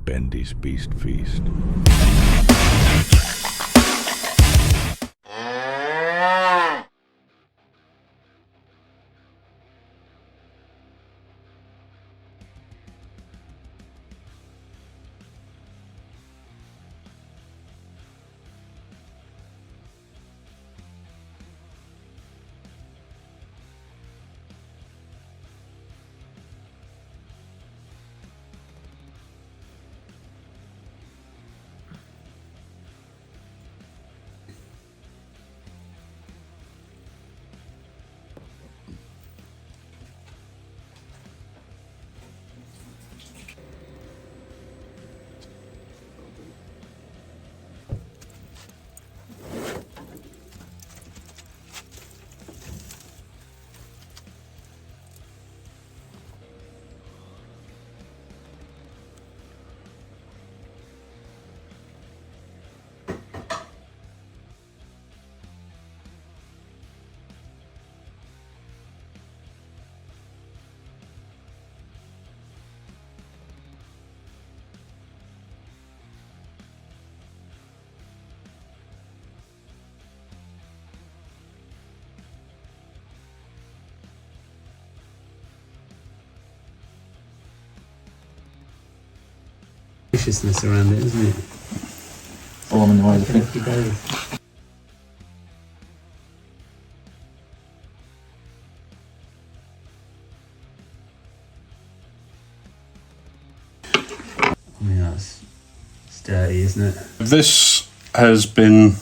Bendy's Beast Feast. Deliciousness around it, isn't it? Oh, I'm in the way of the thing. Yeah, it's dirty, isn't it? This has been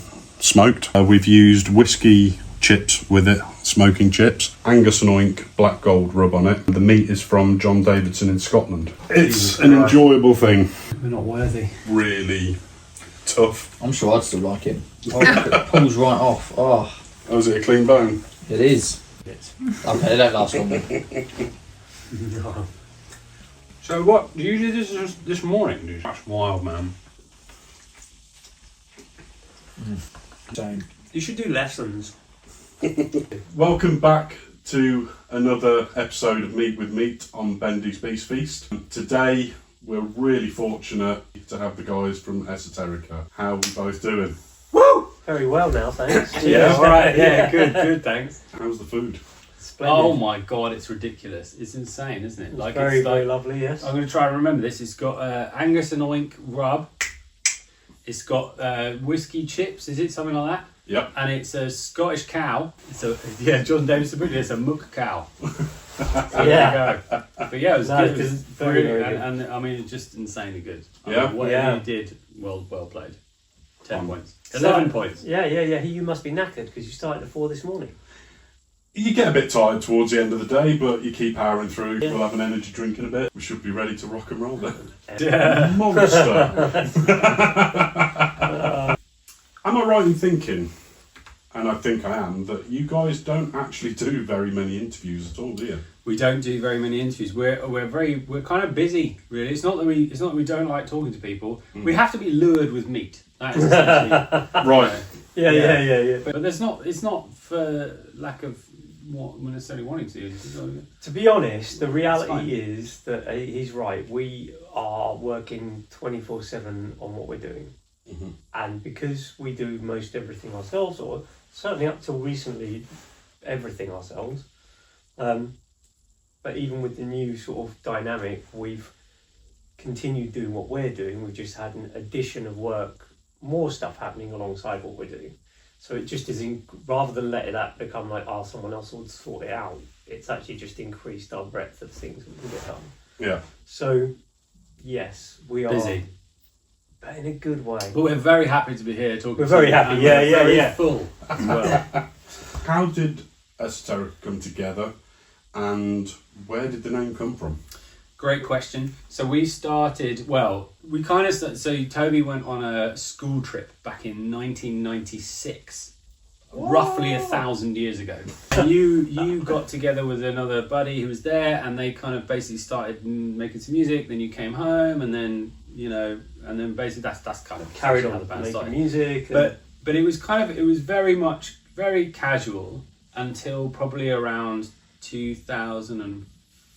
smoked. We've used whiskey chips with it, smoking chips. Angus and oink black gold rub on it. The meat is from John Davidson in Scotland. It's an enjoyable thing. We're not worthy. Really tough. I'm sure I'd still like it. Oh, it pulls right off. Oh, Oh, is it a clean bone? it is. Okay, they don't last long. So what? You did this this morning, dude? That's wild, man. Same. You should do lessons. Welcome back to another episode of Meat with Meat on Bendy's Beast Feast. Today we're really fortunate to have the guys from Esoterica. How are we both doing? Woo! Very well now, thanks. Yeah, all right. Yeah, good, thanks. How's the food? Splendid. Oh my god, it's ridiculous. It's insane, isn't it? It's very, very lovely, yes. I'm going to try and remember this. It's got Angus and oink rub. It's got whiskey chips. Is it something like that? Yep. And it's a Scottish cow. So yeah, John Davidson, it's a muck cow. So Yeah. there you go. But yeah, it was No, good. It it's was very, really, very good. and I mean, it's just insanely good. I Yeah? mean, whatever Yeah. you did, well played. 10 points. So- 11 points. Yeah. You must be knackered because you started at 4 this morning. You get a bit tired towards the end of the day, but you keep powering through. Yeah. We'll have an energy drink in a bit. We should be ready to rock and roll then. Yeah. Monster! Am I right in thinking, and I think I am, that you guys don't actually do very many interviews at all, do you? We don't do very many interviews. We're kind of busy, really. It's not that we don't like talking to people. We have to be lured with meat. That is essentially Right. Yeah. But it's not for lack of what we're necessarily wanting to do. To be honest, the fine. reality is that he's right. We are working 24/7 on what we're doing. Mhm. And because we do most everything ourselves, or certainly up till recently, everything ourselves, but even with the new sort of dynamic, we've continued doing what we're doing. We've just had an addition of work, more stuff happening alongside what we're doing. So it just is, rather than letting that become like, someone else will sort it out, it's actually just increased our breadth of things we can get done. Yeah. So, yes, we are Busy. but in a good way. But we're very happy to be here talking. We're to very you, happy, and yeah, we're yeah, very yeah. Full as well. How did Esoterica come together, and where did the name come from? Great question. So we started. Well, we kind of. So Toby went on a school trip back in 1996. Roughly 1,000 years ago. You got together with another buddy who was there, and they kind of basically started making some music. Then you came home, and then and then basically that's kind of Carried how on the band making started. music. But it was very casual until probably around 2004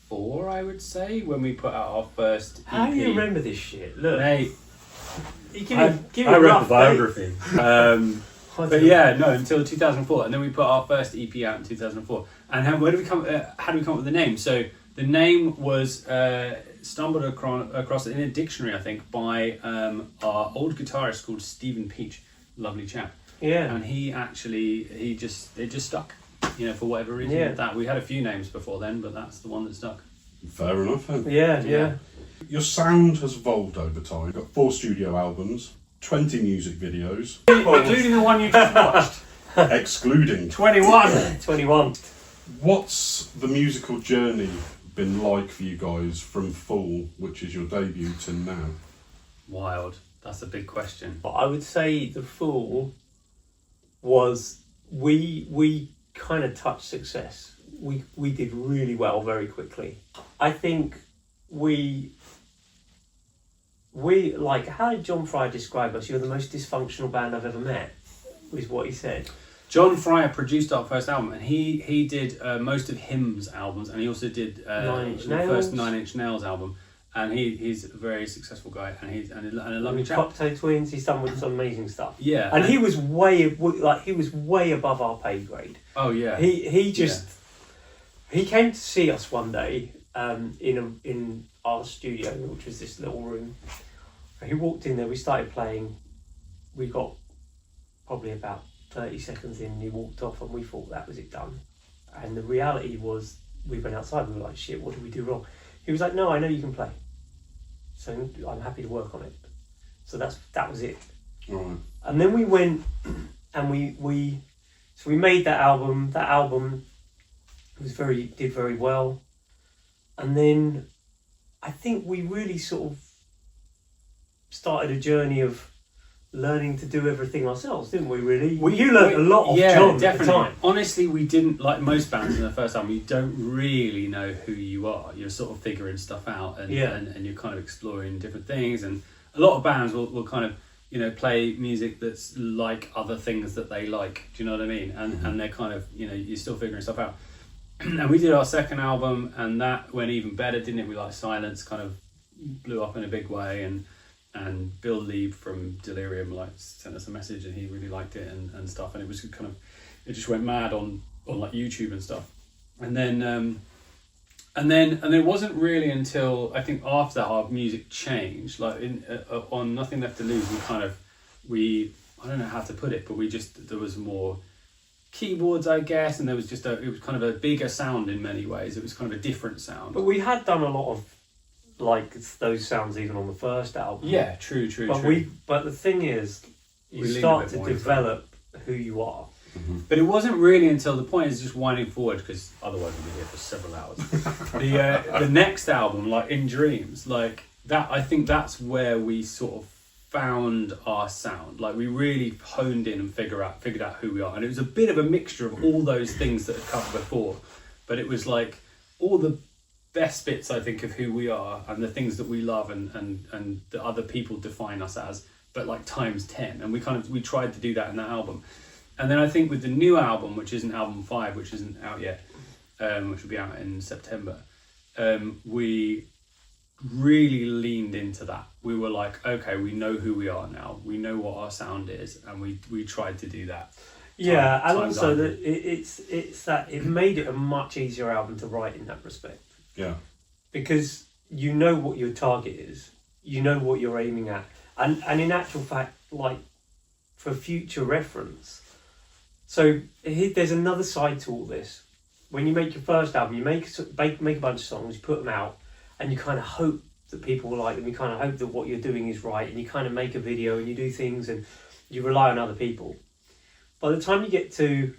2004, I would say, when we put out our first EP. How do you remember this shit? Look, Mate, give me I a read rough the biography. But date. yeah, no, until 2004, and then we put our first EP out in 2004. And how did we come up with the name? So the name was stumbled across it in a dictionary, I think, by our old guitarist called Stephen Peach, lovely chap. Yeah. And it just stuck, for whatever reason. Yeah. That we had a few names before then, but that's the one that stuck. Fair enough, then. Yeah. Your sound has evolved over time. You've got 4 studio albums, 20 music videos, Including the one you just watched. excluding. 21. 21. What's the musical journey been like for you guys from Fool, which is your debut, to now? Wild. That's a big question. I would say the Fool was we kind of touched success. We did really well very quickly. I think we like, how did John Fryer describe us? You're the most dysfunctional band I've ever met, is what he said. John Fryer produced our first album, and he did most of Hymns albums, and he also did Nine Inch the Nails. first 9 Inch Nails album. And he's a very successful guy, and a lovely chap. Cocktail Twins, he's done with some amazing stuff. Yeah, And he was way above our pay grade. Oh yeah. He came to see us one day in our studio, which was this little room. He walked in there, we started playing, we got probably about 30 seconds in and he walked off, and we thought that was it done. And the reality was, we went outside, we were like, shit, what did we do wrong? He was like, no, I know you can play, so I'm happy to work on it. So that was it. Right. And then we went and we made that album. That album did very well. And then I think we really sort of started a journey of learning to do everything ourselves, didn't we, really? You learned a lot of John definitely. at the time. Honestly, we didn't, like most bands in the first album, you don't really know who you are. You're sort of figuring stuff out, and you're kind of exploring different things. And a lot of bands will kind of, play music that's like other things that they like. Do you know what I mean? And they're kind of, you're still figuring stuff out. And we did our second album, and that went even better, didn't it? We like Silence kind of blew up in a big way, and Bill Lieb from Delirium sent us a message, and he really liked it and stuff, and it was kind of, it just went mad on like YouTube and stuff. And then it wasn't really until I think after that our music changed, like on Nothing Left to Lose, I don't know how to put it, but there was more keyboards, I guess, and there was it was kind of a bigger sound in many ways. It was kind of a different sound. But we had done a lot of like those sounds even on the first album. Yeah, true. But the thing is, you We leaned a start bit to more into develop who you are. But it wasn't really until the point is just winding forward, because otherwise we'd be here for several hours. The next album, like In Dreams, like that, I think that's where we sort of found our sound. Like we really honed in and figured out who we are, and it was a bit of a mixture of all those things that had come before, but it was like all the best bits, I think, of who we are and the things that we love and that other people define us as, but like times 10. And we tried to do that in that album. And then I think with the new album, which isn't album 5, which isn't out yet, which will be out in September, we really leaned into that. We were like, okay, we know who we are now, we know what our sound is, and we tried to do that. Yeah, and also that it's that it made it a much easier album to write in that respect. Yeah. Because you know what your target is, you know what you're aiming at, and in actual fact, like for future reference. So there's another side to all this. When you make your first album, you make a bunch of songs, you put them out, and you kind of hope that people will like them. You kind of hope that what you're doing is right, and you kind of make a video and you do things and you rely on other people. By the time you get to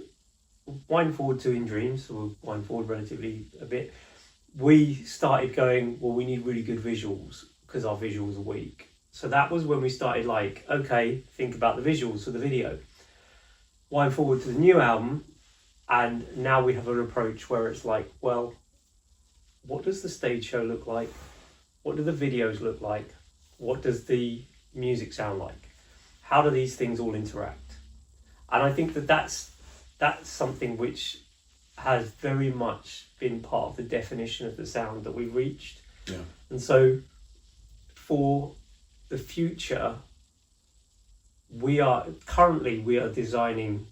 wind forward to In Dreams, or we'll wind forward relatively a bit, we started going, well, we need really good visuals because our visuals are weak. So that was when we started like, okay, think about the visuals for the video. Wind forward to the new album, and now we have an approach where it's like, well, what does the stage show look like? What do the videos look like? What does the music sound like? How do these things all interact? And I think that's something which has very much been part of the definition of the sound that we've reached. Yeah. And so for the future, we are designing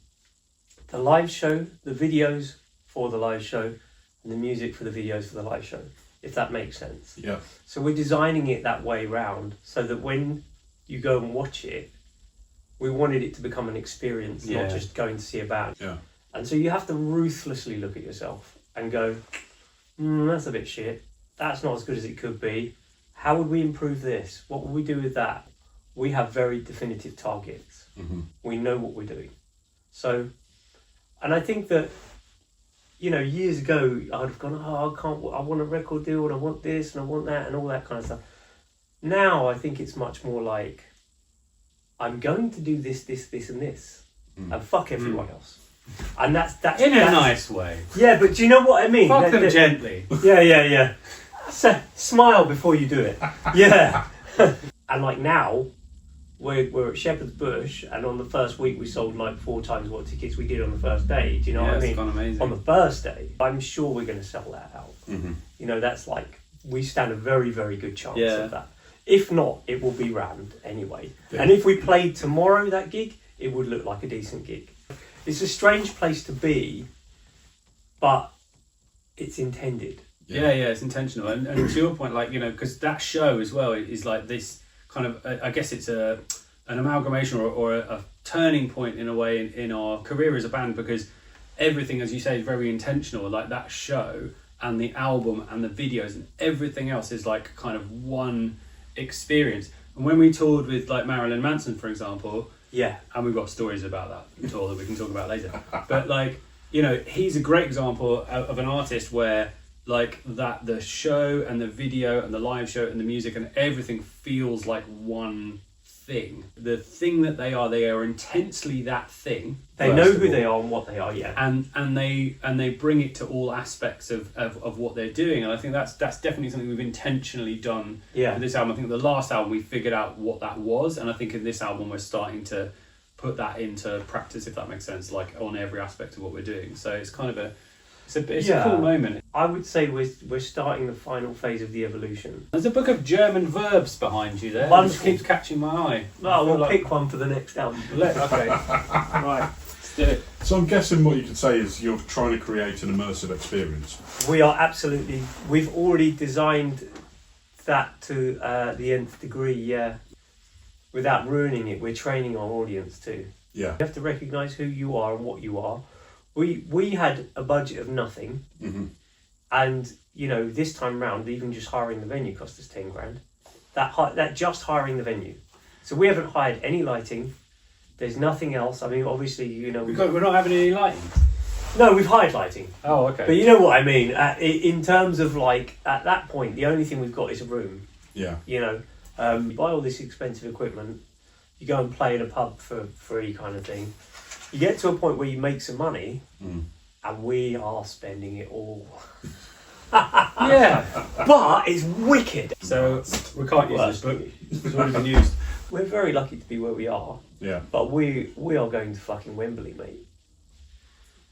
the live show, the videos for the live show, and the music for the videos for the live show, if that makes sense. Yeah. So we're designing it that way round, so that when you go and watch it, we wanted it to become an experience, not just going to see a band. Yeah. And so you have to ruthlessly look at yourself and go, that's a bit shit. That's not as good as it could be. How would we improve this? What would we do with that? We have very definitive targets. Mm-hmm. We know what we're doing. So, and I think that, you know, years ago, I'd have gone, I want a record deal and I want this and I want that and all that kind of stuff. Now I think it's much more like, I'm going to do this, and this, and fuck everyone else. And that's in a nice way. Yeah, but do you know what I mean? Fuck them gently. Yeah. So, smile before you do it. Yeah. And like now, we're at Shepherd's Bush, and on the first week we sold like 4 times what tickets we did on the first day. Do you know what I mean? It's gone amazing. On the first day, I'm sure we're going to sell that out. Mm-hmm. You know, that's like, we stand a very, very good chance Yeah. of that. If not, it will be rammed anyway. Yeah. And if we played tomorrow, that gig, it would look like a decent gig. It's a strange place to be, but it's intended. Yeah, it's intentional. And to your point, like, you know, because that show as well is like this kind of, I guess it's an amalgamation or a turning point in a way in our career as a band, because everything, as you say, is very intentional. Like that show and the album and the videos and everything else is like kind of one experience. And when we toured with like Marilyn Manson, for example, and we've got stories about that tour that we can talk about later, but like, you know, he's a great example of an artist where like that the show and the video and the live show and the music and everything feels like one thing. The thing that they are intensely that thing. They know who they are and what they are, and they bring it to all aspects of what they're doing. And I think that's definitely something we've intentionally done for this album. I think the last album we figured out what that was, and I think in this album we're starting to put that into practice, if that makes sense, like on every aspect of what we're doing. So it's kind of a cool moment. I would say we're starting the final phase of the evolution. There's a book of German verbs behind you there. Wonderful. It keeps catching my eye. No, we'll pick one for the next album. Okay. Right. Let's do it. So I'm guessing what you could say is you're trying to create an immersive experience. We are absolutely. We've already designed that to the nth degree. Without ruining it, we're training our audience too. Yeah. You have to recognise who you are and what you are. We had a budget of nothing, and you know, this time round, even just hiring the venue cost us 10 grand. That just hiring the venue. So we haven't hired any lighting. There's nothing else. I mean, obviously, you know, We're not having any lighting. No, we've hired lighting. Oh, okay. But you know what I mean. In terms of like, at that point, the only thing we've got is a room. Yeah. You know, you buy all this expensive equipment, you go and play in a pub for free kind of thing. You get to a point where you make some money, and we are spending it all. Yeah. But it's wicked. So we can't use this book. It's already been used. We're very lucky to be where we are. Yeah. But we are going to fucking Wembley, mate.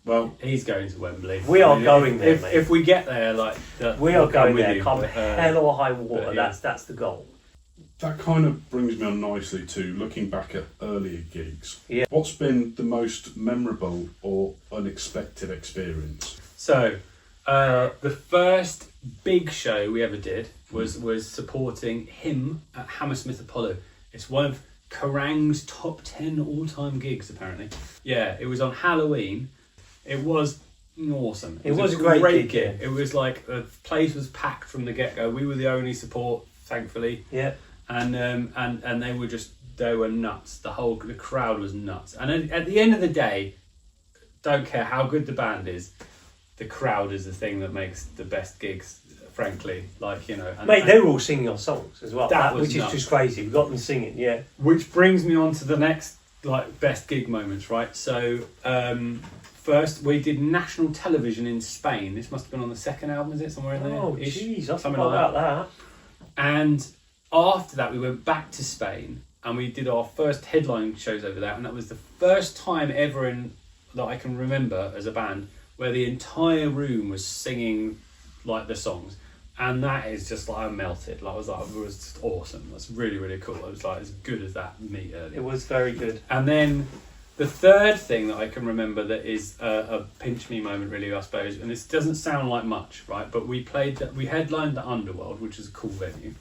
Well, He's going to Wembley. We are going there, mate. If we get there, like We are going there. you, Come but, hell or high water. but, yeah. That's the goal. that kind of brings me on nicely to looking back at earlier gigs. Yeah. What's been the most memorable or unexpected experience? So, the first big show we ever did was supporting him at Hammersmith Apollo. It's one of Kerrang's top 10 all-time gigs, apparently. Yeah, it was on Halloween. It was awesome. It was a great gig. It was like the place was packed from the get-go. We were the only support, thankfully. Yeah. And they were nuts. The crowd was nuts. And at the end of the day, don't care how good the band is, the crowd is the thing that makes the best gigs, frankly. Like, you know. Mate, they were all singing our songs as well. That was which is nuts. just crazy. We got them singing, yeah. Which brings me on to the next like best gig moments, right? So first we did national television in Spain. This must have been on the second album, is it? Somewhere in there? Oh, jeez, I Something forgot like about that. And after that we went back to Spain and we did our first headline shows over there, and that was the first time ever that I can remember as a band where the entire room was singing like the songs, and that is just like I melted. Like I was like, it was just awesome. That's really, really cool. It was like as good as that meet earlier. It was very good. And then the third thing that I can remember that is a pinch me moment, really, I suppose, and this doesn't sound like much, right? But we headlined the Underworld, which is a cool venue,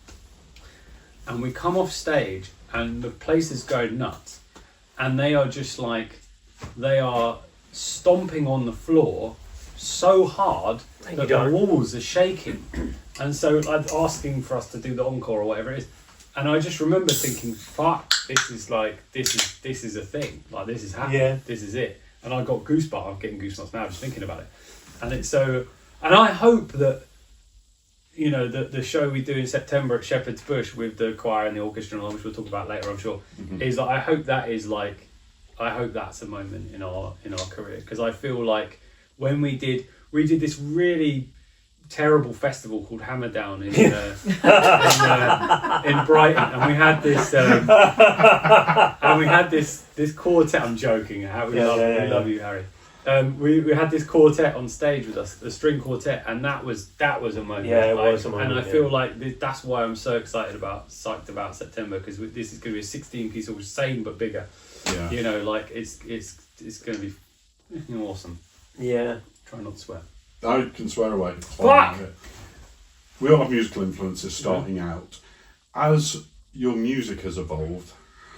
and we come off stage, and the place is going nuts, and they are just like, they are stomping on the floor so hard that the walls are shaking, and so like asking for us to do the encore or whatever it is. And I just remember thinking, fuck, this is a thing. Like, this is happening. Yeah. This is it. And I got goosebumps. I'm getting goosebumps now just thinking about it. And it's so... And I hope that, you know, the show we do in September at Shepherd's Bush with the choir and the orchestra, and all, which we'll talk about later, I'm sure, is that I hope that is like... I hope that's a moment in our career. Because I feel like when we did this really terrible festival called Hammerdown in Brighton, and we had this quartet. I'm joking. We love you, Harry. We had this quartet on stage with us, the string quartet, and that was a moment. Yeah, it was a moment. And I feel like that's why I'm so psyched about September, because this is going to be a 16-piece, or same but bigger. Yeah. You know, like it's going to be awesome. Yeah. Try not to swear. I can swear away. Fuck! We all have musical influences starting out. As your music has evolved,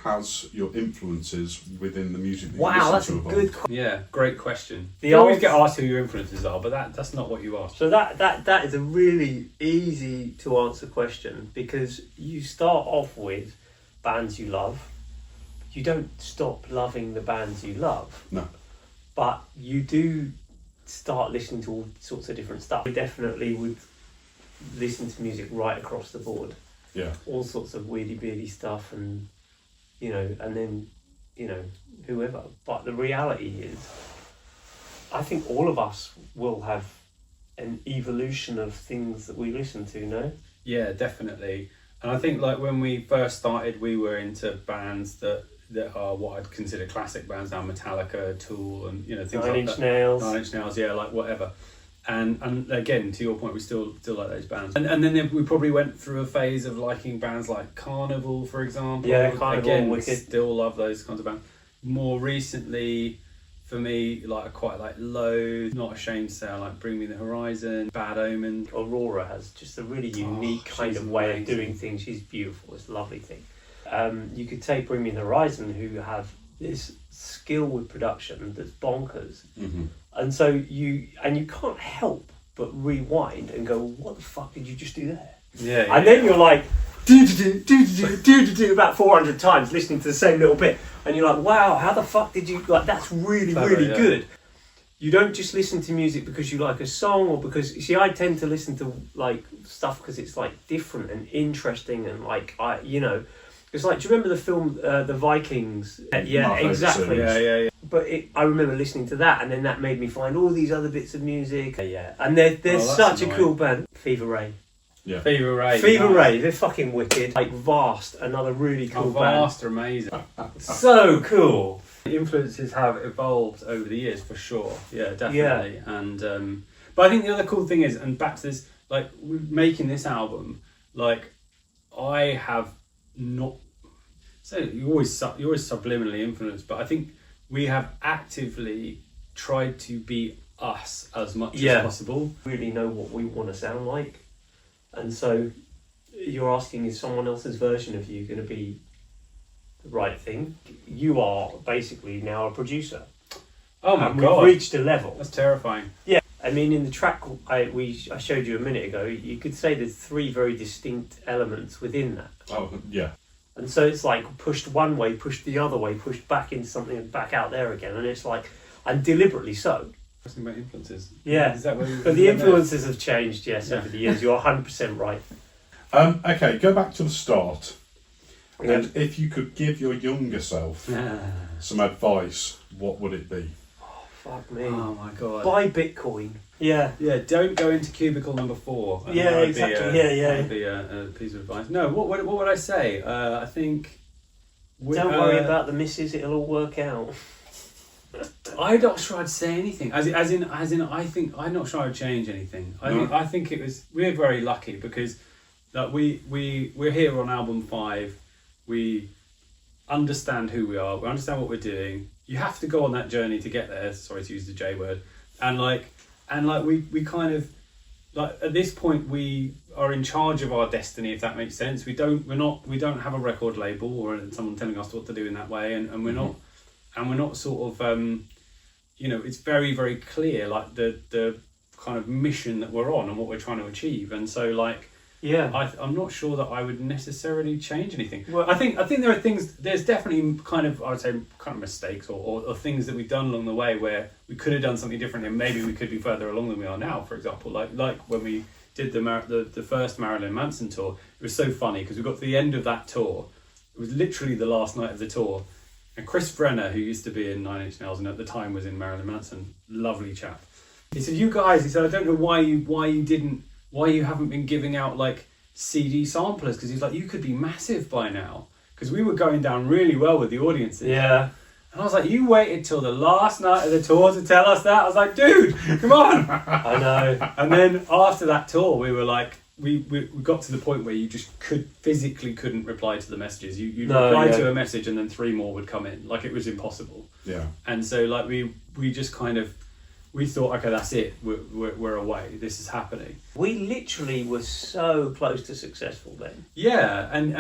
has your influences within the music that you Wow, that's listen a to good evolved? Yeah, great question. The You always old- get asked who your influences are, but that's not what you asked. So that is a really easy to answer question, because you start off with bands you love. You don't stop loving the bands you love. No. But you do start listening to all sorts of different stuff. We definitely would listen to music right across the board. Yeah. All sorts of weirdy beardy stuff, and you know, and then, you know, whoever. But the reality is, I think all of us will have an evolution of things that we listen to, no? Yeah, definitely. And I think like when we first started, we were into bands that are what I'd consider classic bands now, Metallica, Tool, and you know, things like that. 9 Inch Nails, yeah, like whatever. And again, to your point, we still like those bands. And then we probably went through a phase of liking bands like Carnival, for example. Yeah, Carnival, again, wicked. Still love those kinds of bands. More recently, for me, like I quite like Load, Not Ashamed to Say I like Bring Me the Horizon, Bad Omens. Aurora has just a really unique kind she's of way amazing. of doing things. She's beautiful. It's a lovely thing. You could take Bring Me the Horizon, who have this skill with production that's bonkers. Mm-hmm. And so you can't help but rewind and go, what the fuck did you just do there? Yeah, And then you're like, do about 400 times listening to the same little bit. And you're like, wow, how the fuck did you, like, that's really, Clever, really yeah. good. You don't just listen to music because you like a song, or because, you see, I tend to listen to like stuff because it's like different and interesting, and like, it's like, do you remember the film The Vikings? Yeah, My favourite exactly. series. yeah. But I remember listening to that, and then that made me find all these other bits of music. Yeah, and they're that's such annoying. a cool band. Fever Ray. Yeah. Fever Ray. Fever Ray, they're fucking wicked. Like Vast, another really cool band. Vast are amazing. So cool. Influences have evolved over the years, for sure. Yeah, definitely. Yeah. And but I think the other cool thing is, and back to this, like making this album, like I have not. So you're always subliminally influenced, but I think we have actively tried to be us as much as possible. Really know what we want to sound like, and so you're asking, is someone else's version of you going to be the right thing? You are basically now a producer. Oh my and god, we've reached a level. that's terrifying. Yeah, I mean, in the track I showed you a minute ago, you could say there's 3 very distinct elements within that. Oh, yeah. And so it's like pushed one way, pushed the other way, pushed back into something and back out there again. And it's like, and deliberately so. Talking about influences. Yeah. Is that what But the influences have changed, yes, over the years. You're 100% right. Okay, go back to the start. Yeah. And if you could give your younger self some advice, what would it be? Fuck me. Oh my god. Buy Bitcoin. Yeah. Yeah, don't go into cubicle number 4. Yeah, That would exactly. Be Yeah. That would be a piece of advice. No, what would I say? I think... Don't worry about the misses, it'll all work out. I'm not sure I'd say anything. As in, I think I'm not sure I'd change anything. I think it was. We're very lucky because, like, we're here on album 5. We understand who we are. We understand what we're doing. You have to go on that journey to get there. Sorry to use the J word. And we kind of, like, at this point we are in charge of our destiny, if that makes sense. We don't have a record label or someone telling us what to do in that way, and we're not. And we're not sort of, it's very, very clear, like the kind of mission that we're on and what we're trying to achieve. And so, like, I'm not sure that I would necessarily change anything. Well, I think there are things. There's definitely kind of, I would say, kind of mistakes or things that we've done along the way where we could have done something different, and maybe we could be further along than we are now. For example, like when we did the first Marilyn Manson tour, it was so funny because we got to the end of that tour. It was literally the last night of the tour. And Chris Brenner, who used to be in Nine Inch Nails and at the time was in Marilyn Manson, lovely chap. He said, "You guys," he said, "I don't know why you haven't been giving out like CD samplers," because he's like, "You could be massive by now," because we were going down really well with the audiences. Yeah. And I was like, "You waited till the last night of the tour to tell us that?" I was like, "Dude, come on!" I know. And then after that tour, we were like. We got to the point where you just physically couldn't reply to the messages. You'd reply to a message and then 3 more would come in. Like, it was impossible. Yeah. And so, like, we just kind of, we thought, okay, that's it. We're away. This is happening. We literally were so close to successful then. Yeah, and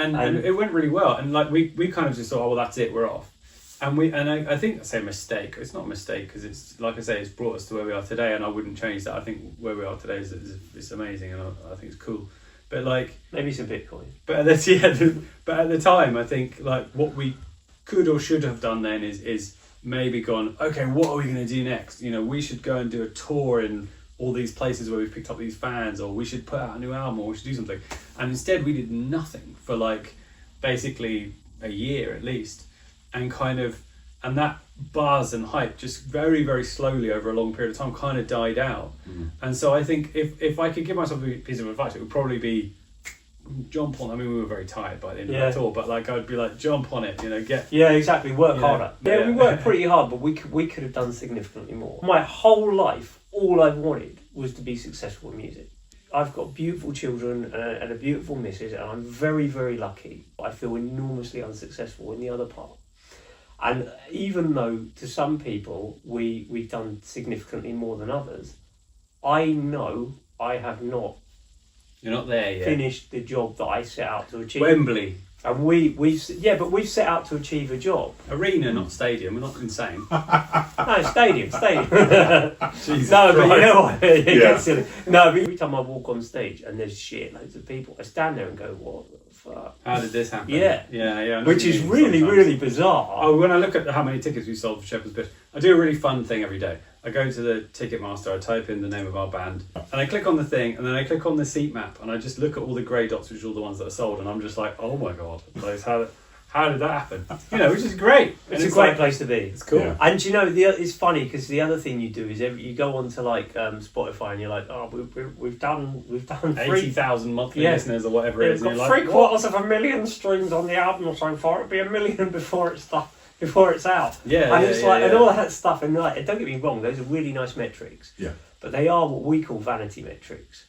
it went really well. And like we kind of just thought, oh, well, that's it. We're off. And I think I say mistake. It's not a mistake because it's, like I say, it's brought us to where we are today, and I wouldn't change that. I think where we are today is amazing, and I think it's cool. But like maybe some Bitcoin. But at the time, I think like what we could or should have done then is maybe gone, okay, what are we going to do next? You know, we should go and do a tour in all these places where we've picked up these fans, or we should put out a new album, or we should do something. And instead, we did nothing for like basically a year at least. And that buzz and hype just very, very slowly over a long period of time kind of died out. And so I think if I could give myself a piece of advice, it would probably be jump on. I mean, we were very tired by the end of that tour, but like I'd be like, jump on it, exactly, work harder. We worked pretty hard, but we could have done significantly more. My whole life, all I've wanted was to be successful in music. I've got beautiful children and a beautiful missus, and I'm very, very lucky. I feel enormously unsuccessful in the other part. And even though to some people we've done significantly more than others, I know I have not. You're not there yet. Finished the job that I set out to achieve. Wembley. And we've set out to achieve a job. Arena, not stadium. We're not insane. No, stadium. Jesus no, but Christ. you know what? It gets silly. No, but every time I walk on stage and there's loads of people, I stand there and go, what the fuck? How did this happen? Yeah. Which is really, really bizarre. Oh, when I look at how many tickets we sold for Shepherd's Bush, I do a really fun thing every day. I go to the Ticketmaster, I type in the name of our band, and I click on the thing, and then I click on the seat map, and I just look at all the grey dots, which are all the ones that are sold, and I'm just like, oh my god, like, how did that happen? You know, which is great. It's a great place to be. It's cool. Yeah. And you know, it's funny because the other thing you do is you go onto like Spotify, and you're like, oh, we've done 80,000 monthly listeners or whatever it is. We've got 750,000 streams on the album so far. It'd be 1 million before it's out. And it's like, and all that stuff. And like, don't get me wrong, those are really nice metrics. Yeah. But they are what we call vanity metrics,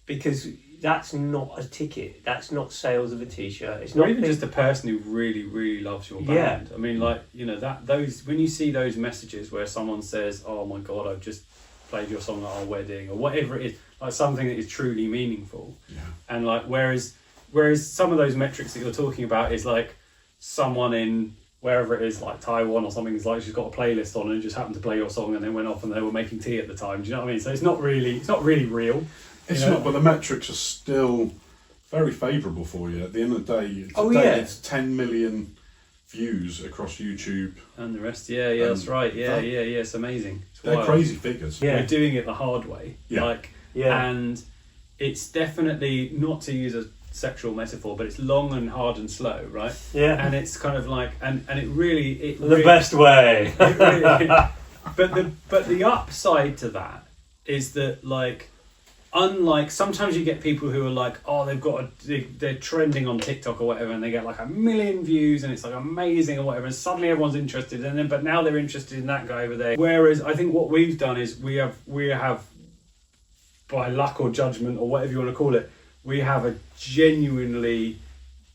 because that's not a ticket. That's not sales of a t-shirt. It's not not even just a person who really, really loves your band. Yeah. I mean, like, you know, those when you see those messages where someone says, "Oh my god, I've just played your song at our wedding," or whatever it is, like something that is truly meaningful. Yeah. And like, whereas some of those metrics that you're talking about is like someone in wherever it is, like Taiwan or something, is like she's got a playlist on and just happened to play your song and then went off and they were making tea at the time. Do you know what I mean? So it's not really real. It's not, but the metrics are still very favourable for you. At the end of the day, it's 10 million views across YouTube. And the rest, that's right. Yeah, it's amazing. It's they're wild. crazy figures. We're doing it the hard way. Yeah. And it's definitely, not to use a sexual metaphor, but it's long and hard and slow, right? Yeah. And it's kind of like, and it really... best way. But the upside to that is that, like, unlike sometimes you get people who are like, oh, they're trending on TikTok or whatever, and they get like 1 million views, and it's like amazing or whatever, and suddenly everyone's interested, and then but now they're interested in that guy over there. Whereas I think what we've done is we have by luck or judgment or whatever you want to call it, we have a genuinely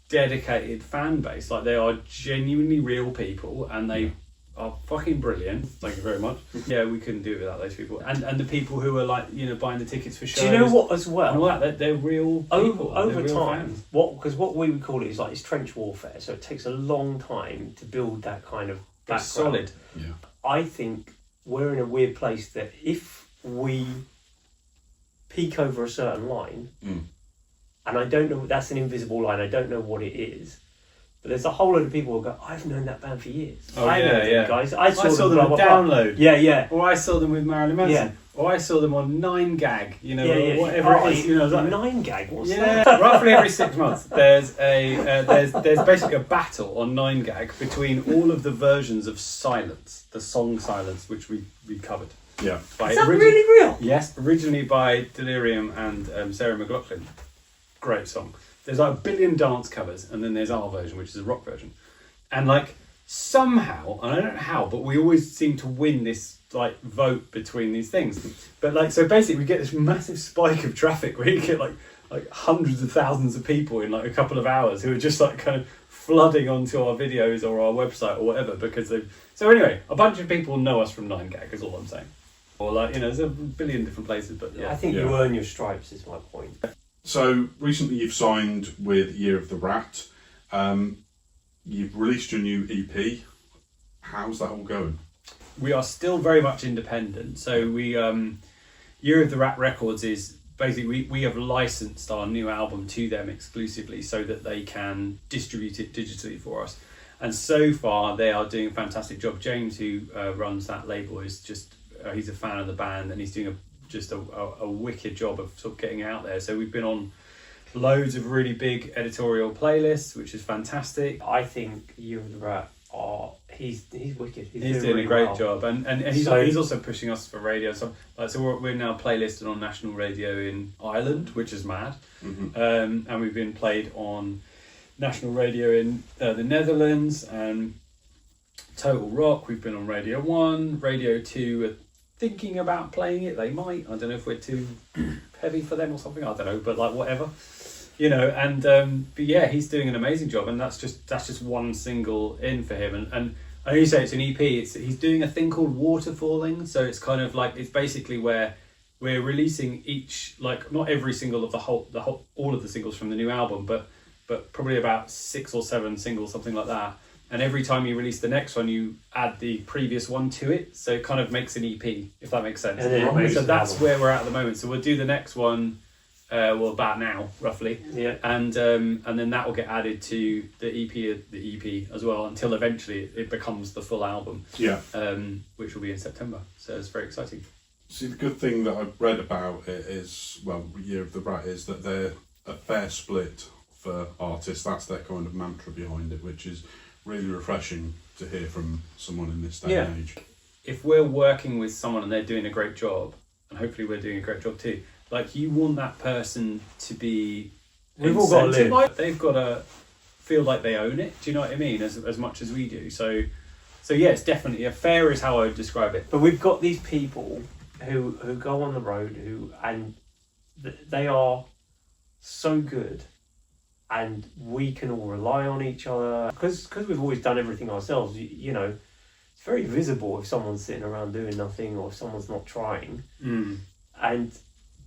dedicated fan base. Like, they are genuinely real people, and they are fucking brilliant. Thank you very much. Yeah, we couldn't do it without those people. And the people who are like, you know, buying the tickets for shows. Do you know what as well? And all that, they're real people. Over they're real time, fans. because what we would call it is like, it's trench warfare, so it takes a long time to build that kind of background. It's solid. Yeah. I think we're in a weird place that if we peak over a certain line, and I don't know, that's an invisible line, I don't know what it is, but there's a whole load of people who go, I've known that band for years. Oh, I know yeah, them, yeah. guys. I saw them on blah, blah, blah. Download. Yeah. Or I saw them with Marilyn Manson. Yeah. Or I saw them on 9gag, you know, Yeah. or whatever it is. You know, like, 9gag, what's yeah, that? roughly every 6 months, there's basically a battle on 9gag between all of the versions of Silence, the song Silence, which we covered. Yeah. Is that really real? Yes, originally by Delirium and Sarah McLachlan. Great song. There's like 1 billion dance covers, and then there's our version, which is a rock version. And like, somehow, and I don't know how, but we always seem to win this like vote between these things. But like, so basically we get this massive spike of traffic where you get like hundreds of thousands of people in like a couple of hours who are just like kind of flooding onto our videos or our website or whatever, because they've... So anyway, a bunch of people know us from 9gag is all I'm saying. Or like, you know, there's a billion different places, but yeah. I think you earn your stripes is my point. So recently you've signed with Year of the Rat. You've released your new EP. How's that all going? We are still very much independent. So we, Year of the Rat Records is basically, we have licensed our new album to them exclusively so that they can distribute it digitally for us. And so far they are doing a fantastic job. James, who runs that label, is just, he's a fan of the band, and he's doing a wicked job of sort of getting it out there. So we've been on loads of really big editorial playlists, which is fantastic. I think You and the Rat he's wicked. He's doing really a great well. job, and he's also pushing us for radio. So we're now playlisted on national radio in Ireland, which is mad. Mm-hmm. And we've been played on national radio in the Netherlands and Total Rock. We've been on Radio 1, Radio 2 are thinking about playing it. They might. I don't know if we're too heavy for them or something. I don't know, but like whatever. You know, and but yeah, he's doing an amazing job, and that's just one single in for him. And I know you say it's an EP. He's doing a thing called Waterfalling, so it's kind of like, it's basically where we're releasing each, like, not every single of the whole all of the singles from the new album, but probably about 6 or 7 singles, something like that. And every time you release the next one, you add the previous one to it, so it kind of makes an EP, if that makes sense. And then it makes so an that's album. where we're at the moment. So we'll do the next one. About now, roughly, Yeah. and then that will get added to the EP as well, until eventually it becomes the full album. Yeah. Which will be in September. So it's very exciting. See, the good thing that I've read about it is, well, Year of the Rat, is that they're a fair split for artists. That's their kind of mantra behind it, which is really refreshing to hear from someone in this day and age. If we're working with someone and they're doing a great job, and hopefully we're doing a great job too, like, you want that person to be... We've all got to live. incentivized. They've got to feel like they own it. Do you know what I mean? As much as we do. So yeah, it's definitely fair is how I would describe it. But we've got these people who go on the road they are so good, and we can all rely on each other because we've always done everything ourselves. You know, it's very visible if someone's sitting around doing nothing or if someone's not trying.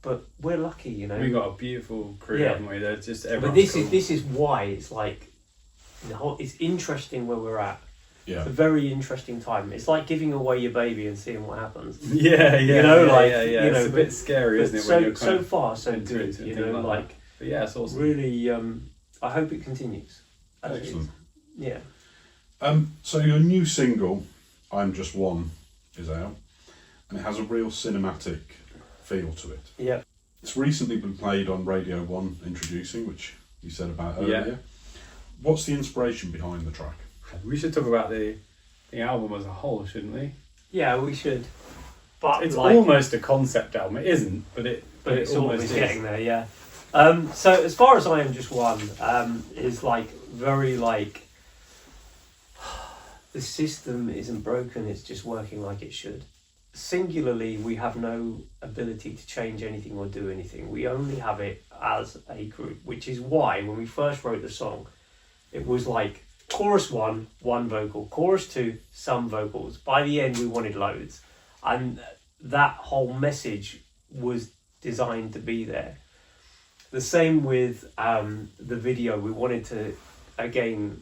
But we're lucky, you know. We've got a beautiful crew, haven't we? They're just But this is why it's like, it's interesting where we're at. Yeah. It's a very interesting time. It's like giving away your baby and seeing what happens. Yeah. You know, yeah. you know, it's a bit scary, isn't it? So when you're kind so of far so into good. it, You something know, like that. But yeah, it's awesome. really. I hope it continues. As it is. Excellent. Yeah. So your new single, I'm Just One, is out, and it has a real cinematic feel to it. Yeah. It's recently been played on Radio 1, Introducing, which you said about earlier. Yeah. What's the inspiration behind the track? We should talk about the album as a whole, shouldn't we? Yeah, we should. But It's like, almost a concept album. It isn't, but but it sort of almost is is. getting there, yeah. So as far as I Am Just One is like very like the system isn't broken, it's just working like it should. Singularly, we have no ability to change anything or do anything. We only have it as a group, which is why when we first wrote the song, it was like chorus 1, one vocal, chorus 2, some vocals. By the end, we wanted loads. And that whole message was designed to be there. The same with the video. We wanted to, again,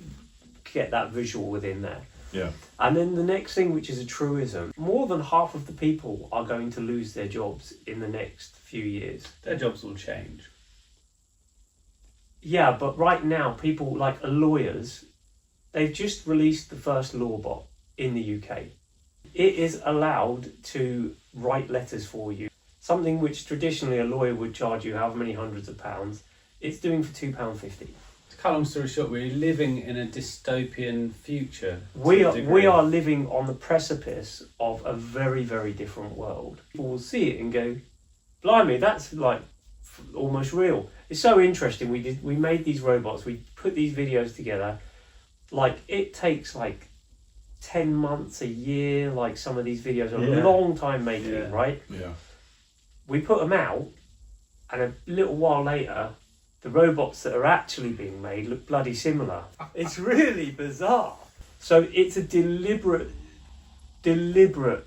get that visual within there. Yeah. And then the next thing, which is a truism, more than half of the people are going to lose their jobs in the next few years. Their jobs will change. Yeah, but right now, people like lawyers, they've just released the first law bot in the UK. It is allowed to write letters for you. Something which traditionally a lawyer would charge you however many hundreds of pounds, it's doing for £2.50. To cut long story short, we're living in a dystopian future. We to a are degree. living on the precipice of a very, very different world. People will see it and go, blimey, that's like almost real. It's so interesting. We made these robots, we put these videos together. Like it takes like 10 months, a year, like some of these videos are Yeah. a long time making, Yeah. right? Yeah. We put them out and a little while later, the robots that are actually being made look bloody similar. It's really bizarre. So it's a deliberate,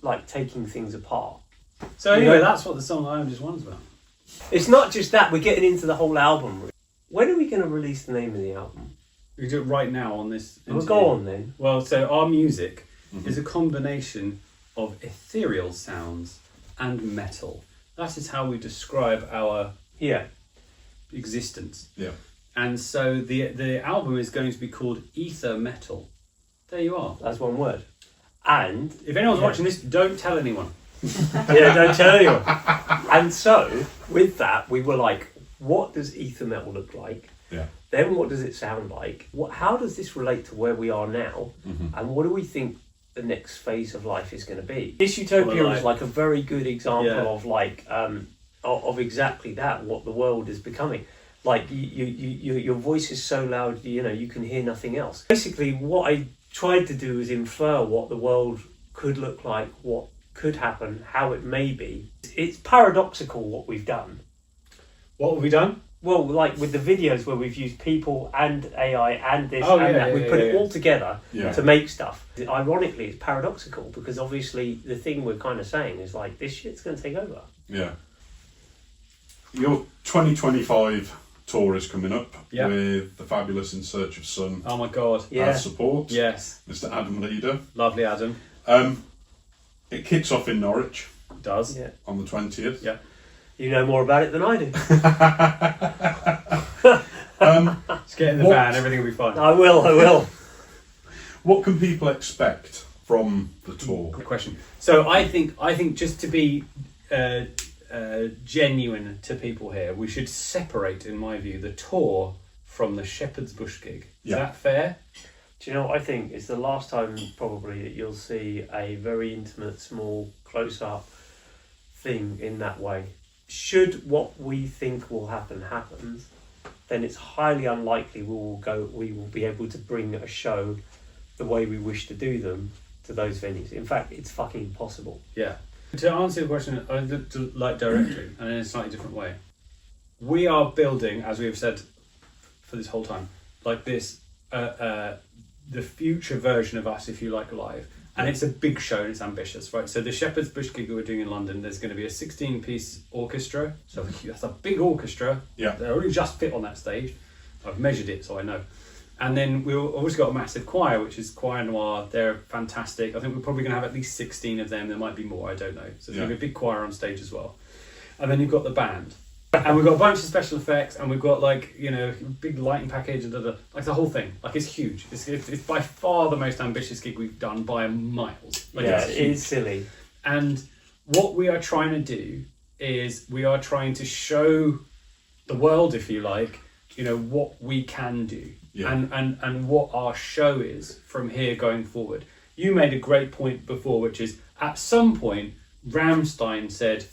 like taking things apart. So anyway, Yeah. that's what the song I Am Just One's about. It's not just that, we're getting into the whole album. When are we going to release the name of the album? We do it right now on this. Well, interview. go on then. Well, so our music is a combination of ethereal sounds and metal. That is how we describe our Yeah. existence. Yeah. And so the album is going to be called Ether Metal. There you are. That's one word. And If anyone's Yeah. watching this, don't tell anyone. yeah, don't tell anyone. And so with that, we were like, what does ether metal look like? Yeah. Then what does it sound like? How does this relate to where we are now? And what do we think the next phase of life is going to be? This Utopia Well, is like a very good example Yeah. of like of exactly that. What the world is becoming. Like your voice is so loud, you can hear nothing else. Basically, what I tried to do is infer what the world could look like, what could happen, how it may be. It's paradoxical what we've done. What have we done? Well, like with the videos where we've used people and AI and this Oh, and yeah, that, we yeah, put yeah, it yeah. all together Yeah. to make stuff. Ironically, it's paradoxical because obviously the thing we're kind of saying is like, this shit's going to take over. Yeah. Your 2025 tour is coming up Yeah. with the fabulous In Search of Sun Oh my God. Yeah. as support. Yes. Mr. Adam Leader. Lovely Adam. It kicks off in Norwich It does. Yeah. on the 20th. Yeah. You know more about it than I do. Just get in the What? van, everything will be fine. I will. What can people expect from the tour? Good question. So I think just to be genuine to people here, we should separate, in my view, the tour from the Shepherd's Bush gig. Is Yeah. that fair? Do you know what I think? It's the last time probably that you'll see a very intimate, small, close-up thing in that way. Should what we think will happen happens, then it's highly unlikely we will be able to bring a show the way we wish to do them to those venues. In fact, it's fucking impossible. Yeah. To answer your question like directly and in a slightly different way, we are building, as we have said for this whole time, like this the future version of us, if you like, live. And it's a big show and it's ambitious, right? So the Shepherd's Bush gig we're doing in London, there's going to be a 16-piece orchestra. So that's a big orchestra. Yeah. They only just fit on that stage. I've measured it, so I know. And then we've also got a massive choir, which is Choir Noir. They're fantastic. I think we're probably going to have at least 16 of them. There might be more, I don't know. So there's going to be a big choir on stage as well. And then you've got the band. And we've got a bunch of special effects, and we've got big lighting package and like the whole thing. Like it's huge. It's by far the most ambitious gig we've done by miles. Like, Yeah, it's it huge. is silly. And what we are trying to do is we are trying to show the world, if you like, what we can do. Yeah. And what our show is from here going forward. You made a great point before, which is at some point Rammstein said,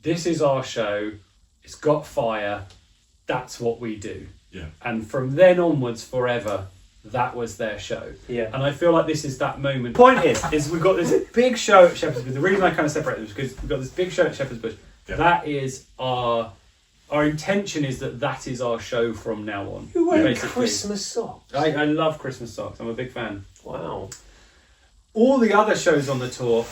this is our show. It's got fire. That's what we do. Yeah. And from then onwards, forever, that was their show. Yeah. And I feel like this is that moment. Point is we've got this big show at Shepherd's Bush. The reason I kind of separate them is because we've got this big show at Shepherd's Bush. Yeah. That is our intention is that is our show from now on. You wear basically. Christmas socks. I love Christmas socks. I'm a big fan. Wow. All the other shows on the tour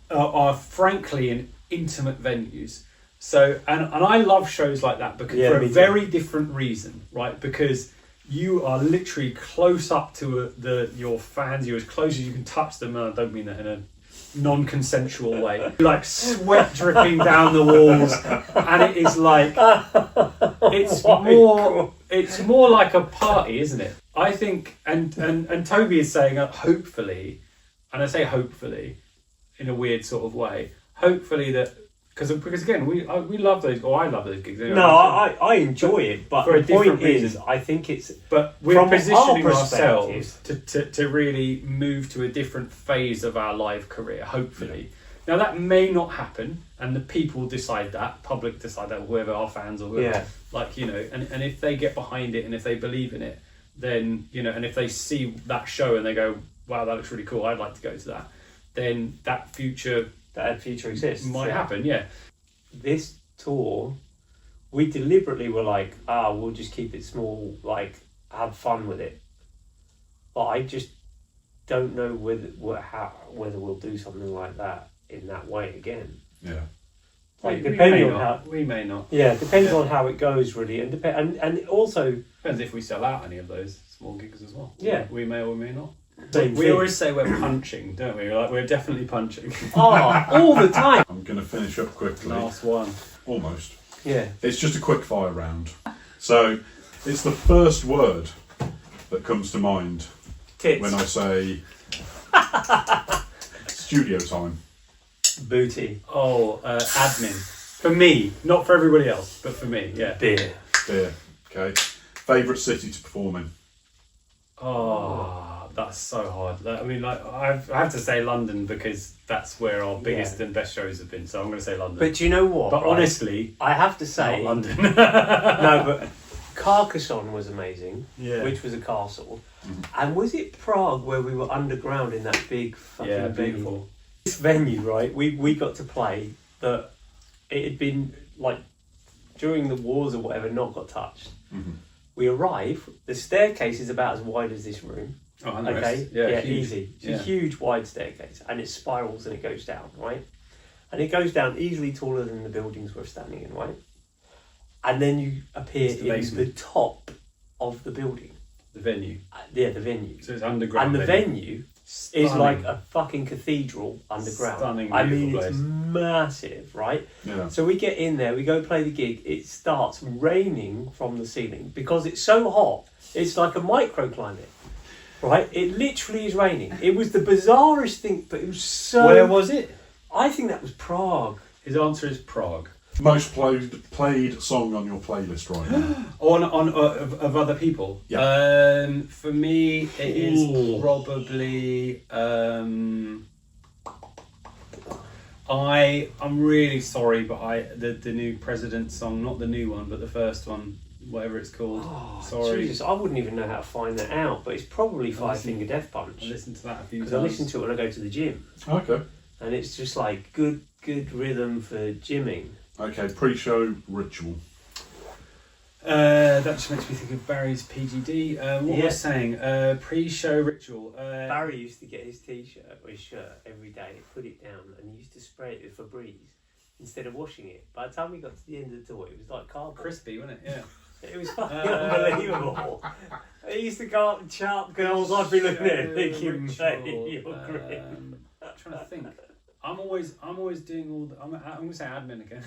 are frankly in intimate venues. So and I love shows like that because for a very different reason, right? Because you are literally close up to your fans. You're as close as you can touch them. And I don't mean that in a non-consensual way. Like sweat dripping down the walls, and it is like it's more like a party, isn't it? I think, and Toby is saying hopefully, and I say hopefully in a weird sort of way, hopefully that because again we love those, or I love those gigs. No, I enjoy it, but for a the point different is, reason. I think it's But we're from positioning our ourselves to really move to a different phase of our live career, hopefully. Now that may not happen, and the people decide that, public decide that, whoever our fans or whoever, and if they get behind it and if they believe in it, then, and if they see that show and they go, wow, that looks really cool, I'd like to go to that, then that future exists. might happen, yeah. This tour, we deliberately were like, we'll just keep it small, like, have fun with it. But I just don't know whether we'll do something like that in that way again. Yeah. Like, we may not. Yeah, depends on how it goes, really, and also Depends if we sell out any of those small gigs as well. Yeah. We may or may not. we Always say we're punching, don't we? Like, we're definitely punching. all the time. I'm going to finish up quickly. Last one. Almost. Yeah. It's just a quick fire round. So it's the first word that comes to mind Tits. when I say studio time. Booty. Admin. For me, not for everybody else, but for me, yeah. Beer. Beer. Okay. Favourite city to perform in? Oh, that's so hard. I mean, like, I have to say London because that's where our biggest and best shows have been. So I'm going to say London. But do you know what? But right? honestly, I have to say not London. no, but Carcassonne was amazing, which was a castle. Mm-hmm. And was it Prague where we were underground in that big fucking Yeah, venue? beautiful. This venue, right? We got to play that it had been like during the wars or whatever, not got touched. Mm-hmm. We arrive. The staircase is about as wide as this room. Oh, and Okay, yeah, huge. easy. It's a huge, wide staircase, and it spirals and it goes down, right? And it goes down easily taller than the buildings we're standing in, right? And then you appear It's the in basement. the top of the building. The venue. The venue. So it's underground. And the venue is Stunning. like a fucking cathedral underground. Stunning, I mean, beautiful it's place. massive, right? Yeah. So we get in there, we go play the gig. It starts raining from the ceiling because it's so hot. It's like a microclimate, right? It literally is raining. It was the bizarrest thing, but it was so. Where was it? I think that was Prague. His answer is Prague. Most played song on your playlist right now? Of other people. Yeah. For me, it is probably. I'm really sorry, but the new President song, not the new one, but the first one, whatever it's called. Oh, sorry. Jesus, I wouldn't even know how to find that out, but it's probably Five Finger Death Punch. I listened to that a few times. Because I listen to it when I go to the gym, Okay. and it's just like good rhythm for gymming. Okay, pre-show ritual. That just makes me think of Barry's PGD. What Yeah. was I saying? Pre-show ritual. Barry used to get his t-shirt or his shirt every day, put it down, and he used to spray it with Febreze instead of washing it. By the time we got to the end of the tour, it was like cardboard. crispy, wasn't it? Yeah. It was fucking unbelievable. He used to go up and chart girls. I'd be looking at it thinking, mate, you're great. I'm trying to think. I'm always doing all the. I'm going to say admin again.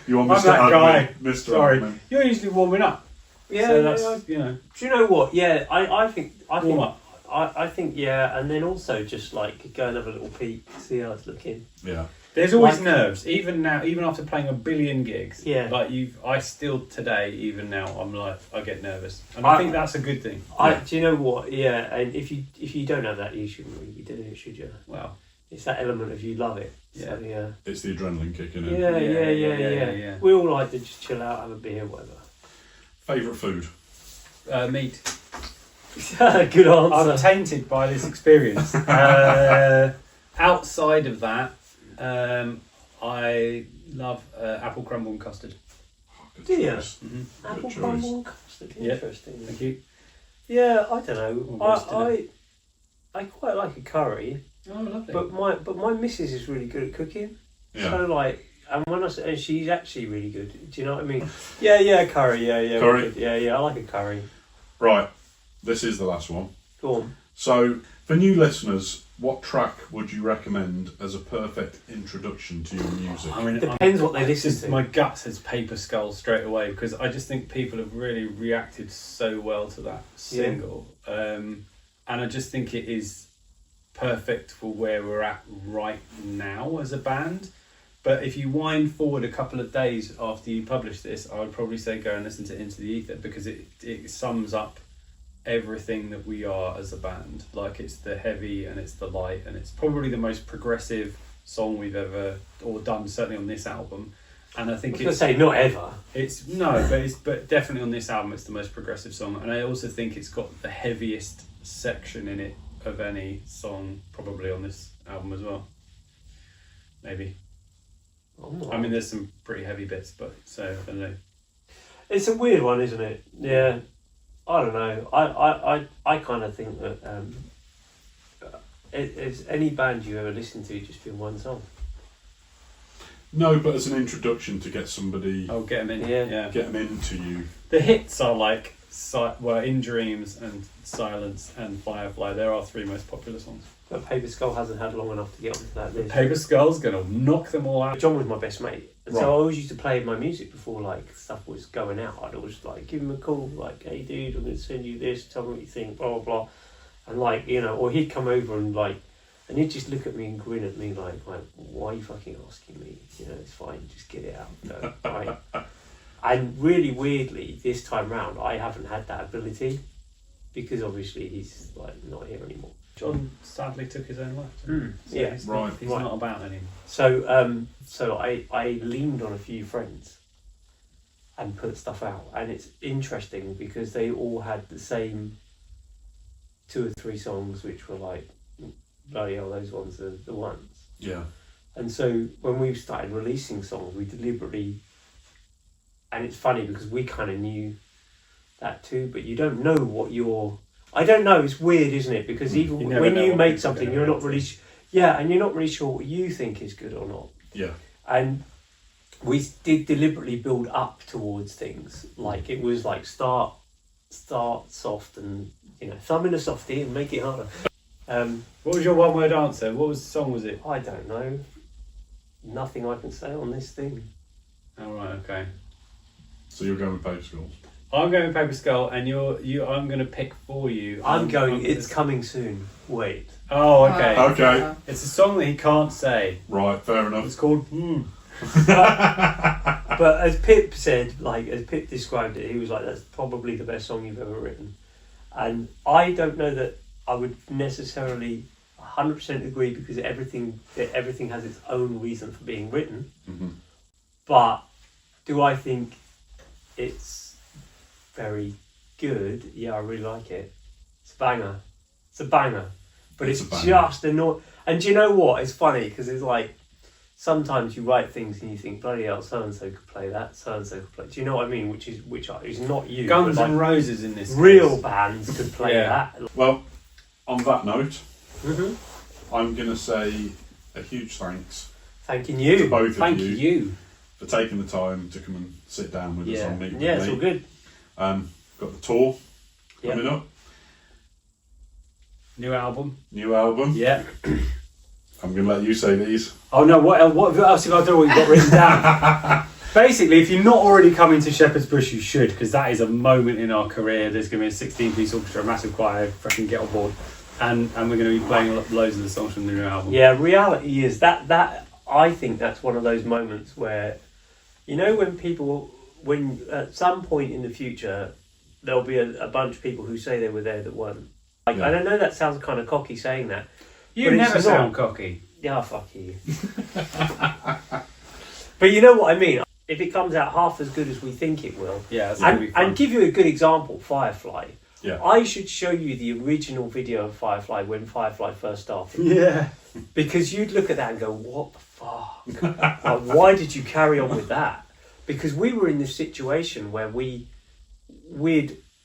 You want I'm Mr. that Admin? guy. Mr. Sorry, Admin. you're usually warming up. Yeah, So yeah, that's yeah. Do you know what? Yeah, I think Warm up. I think yeah, and then also just like go and have a little peek, see how it's looking. Yeah. There's always Like- nerves, even now, even after playing a billion gigs. Yeah. Like I still today, even now, I'm like I get nervous, and I think that's a good thing. Do you know what? Yeah, and if you don't have that, you shouldn't really be doing it, should you? Well, it's that element of you love it. So, yeah. It's the adrenaline kicking in. Yeah. We all like to just chill out, have a beer, whatever. Favourite food? Meat. Good answer. I'm tainted by this experience. Outside of that, I love apple crumble and custard. Good Do you? choice. Mm-hmm. Apple choice. crumble and custard. Yeah. Interesting. Thank you. Yeah, I don't know. Or roast I quite like a curry, Oh, lovely. but my missus is really good at cooking. Yeah. So like, and when and she's actually really good. Do you know what I mean? Yeah, curry. Yeah. Curry? Good. Yeah. I like a curry. Right, this is the last one. Go on. So, for new listeners, what track would you recommend as a perfect introduction to your music? I mean, Depends what they listen to. My gut says Paper Skull straight away because I just think people have really reacted so well to that single, and I just think it is perfect for where we're at right now as a band. But if you wind forward a couple of days after you publish this, I would probably say go and listen to Into the Ether because it sums up everything that we are as a band. Like, it's the heavy and it's the light, and it's probably the most progressive song we've ever done, certainly on this album. And I think I was going to say not ever. But definitely on this album it's the most progressive song, and I also think it's got the heaviest section in it of any song probably on this album as well. Maybe. I mean, there's some pretty heavy bits, but so I don't know. It's a weird one, isn't it? Yeah. I don't know. I kind of think that it's any band you ever listen to just been one song. No, but as an introduction to get somebody, Oh, get them in. Yeah. get them into you. The hits are like In Dreams and Silence and Firefly. There are three most popular songs. But Paper Skull hasn't had long enough to get onto that list. Paper Skull's gonna knock them all out. John was my best mate, and Right. so I always used to play my music before like stuff was going out. I'd always like give him a call, like, "Hey dude, I'm gonna send you this. Tell me what you think." Blah blah blah, and like, you know, or he'd come over and like, and he'd just look at me and grin at me like, "Why are you fucking asking me? You know, it's fine. Just get it out." No, right? And really weirdly, this time round, I haven't had that ability because obviously he's like not here anymore. John sadly took his own life. So Yeah, he's right. Not, he's not about anymore. So I leaned on a few friends and put stuff out, and it's interesting because they all had the same 2 or 3 songs which were like, bloody hell, those ones are the ones. Yeah. And so when we started releasing songs, we deliberately, and it's funny because we kind of knew that too, but you don't know what you're, I don't know, it's weird, isn't it? Because even You never when know you what make people are something, gonna you're not react to. really, yeah, and you're not really sure what you think is good or not. Yeah. And we did deliberately build up towards things. Like, it was like start soft and, you know, thumb in a softie and make it harder. What was your one-word answer? What song was it? I don't know. Nothing I can say on this thing. Oh, right, okay. So you're going with Paper Skulls. I'm going with Paper Skull, and I'm going to pick for you. I'm going, it's coming soon. Wait. Oh, okay. Okay. It's a song that he can't say. Right, fair enough. It's called But as Pip said, like, as Pip described it, he was like, that's probably the best song you've ever written. And I don't know that I would necessarily 100% agree because everything has its own reason for being written. Mm-hmm. But do I think it's very good? Yeah, I really like it. It's a banger. It's a banger. But It's it's a banger. just annoying. And do you know what? It's funny because it's like, sometimes you write things and you think, bloody hell, so-and-so could play that, so-and-so could play. Do you know what I mean? Which is not you. Guns but N' like, Roses in this real case. bands could play Yeah. that. Well, on that note, Mm-hmm. I'm going to say a huge thanks Thanking to you. both Thank of you you. for taking the time to come and sit down with us Yeah. on Meet Yeah, With it's Me. all good. Got the tour Yeah. coming up, New album. new album. Yeah. I'm going to let you say these. Oh no, what else have I done? What you've got written down? Basically, if you're not already coming to Shepherd's Bush, you should, because that is a moment in our career. There's going to be a 16-piece orchestra, a massive choir, fucking get on board. And we're going to be playing loads of the songs from the new album. Yeah, reality is that I think that's one of those moments where, you know, when at some point in the future, there'll be a bunch of people who say they were there that weren't. Like, Yeah. I don't know, that sounds kind of cocky saying that. You But it's never not. sound cocky. Yeah, fuck you. But you know what I mean? If it comes out half as good as we think it will, Yeah, that's gonna be fun. and give you a good example, Firefly. Yeah. I should show you the original video of Firefly when Firefly first started. Yeah. Because you'd look at that and go, what the fuck? Like, why did you carry on with that? Because we were in this situation where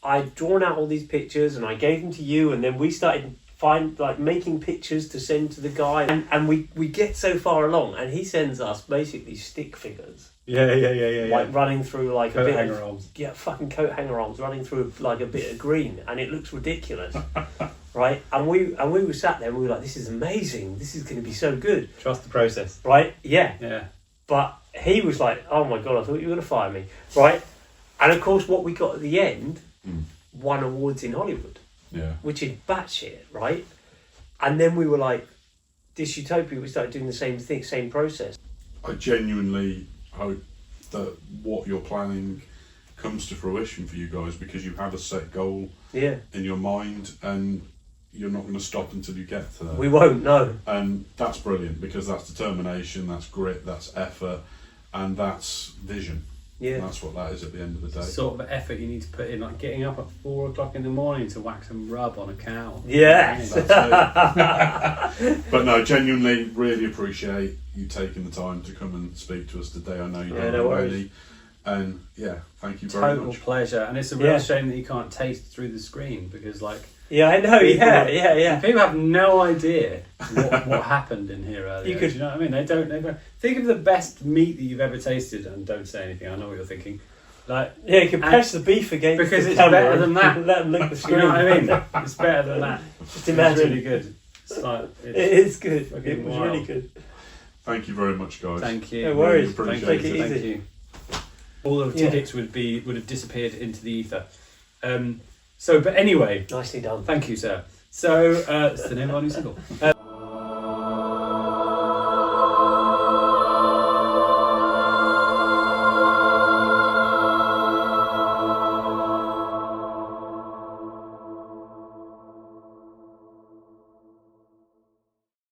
I'd drawn out all these pictures and I gave them to you, and then we started making pictures to send to the guy, and we get so far along and he sends us basically stick figures. Yeah. Like running through like Coat a bit hanger of, arms. yeah, fucking coat hanger arms running through like a bit of green, and it looks ridiculous. Right? And we were sat there and we were like, this is amazing, this is going to be so good. Trust the process. Right? Yeah. Yeah. But he was like, oh my god, I thought you were going to fire me. Right? And of course what we got at the end won awards in Hollywood. Yeah. Which is batshit, right? And then we were like, this Utopia, we started doing the same thing, same process. I genuinely hope that what you're planning comes to fruition for you guys, because you have a set goal in your mind and you're not going to stop until you get to that. We won't, no. And that's brilliant, because that's determination, that's grit, that's effort, and that's vision. Yeah. And that's what that is at the end of the day. Sort of effort you need to put in, like getting up at 4 o'clock in the morning to whack some rub on a cow. Yes. But no, genuinely really appreciate you taking the time to come and speak to us today. I know you don't no know worries. many. And yeah, thank you very Total much. pleasure. And it's a real shame that you can't taste through the screen, because like Yeah, I know, yeah. people have no idea what happened in here earlier. Do you know what I mean? They don't think of the best meat that you've ever tasted and don't say anything. I know what you're thinking. Like, Yeah, you can press the beef against because the it's camera better than that. and let them lick the you screen. know what I mean? It's better than that. Just imagine. It's really good. It's like, It is good. fucking It was wild. really good. Thank you very much, guys. Thank you. No worries. Really Thank appreciate you. Take it Thank easy. you. All the tickets would have disappeared into the ether. But anyway, Nicely done. thank you, sir. So it's the name of our new single.